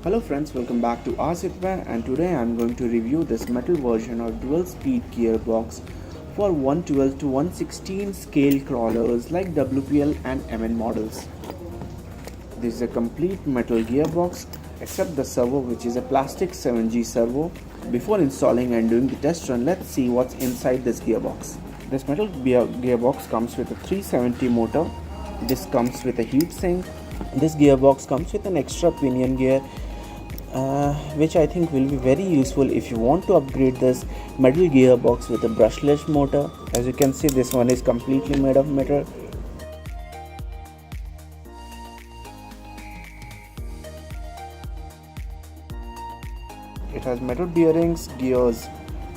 Hello friends, welcome back to Asitva, and today I am going to review this metal version of dual speed gearbox for 112 to 116 scale crawlers like WPL and MN models. This is a complete metal gearbox except the servo, which is a plastic 7G servo. Before installing and doing the test run, let's see what's inside this gearbox. This metal gearbox comes with a 370 motor. This comes with a heatsink. This gearbox comes with an extra pinion gear, which I think will be very useful if you want to upgrade this metal gearbox with a brushless motor. As you can see, this one is completely made of metal. It has metal bearings, gears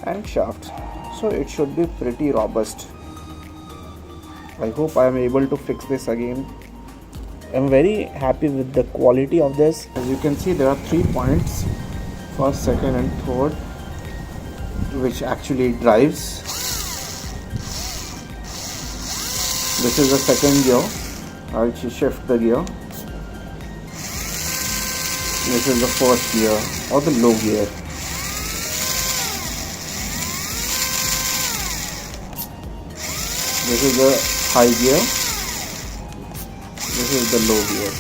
and shafts, so it should be pretty robust. I hope I am able to fix this again. I'm very happy with the quality of this. As you can see, there are 3 points, first, second and third, which actually drives. This is the second gear. I'll shift the gear. This is the first gear or the low gear. This is the high gear. This is the low gear.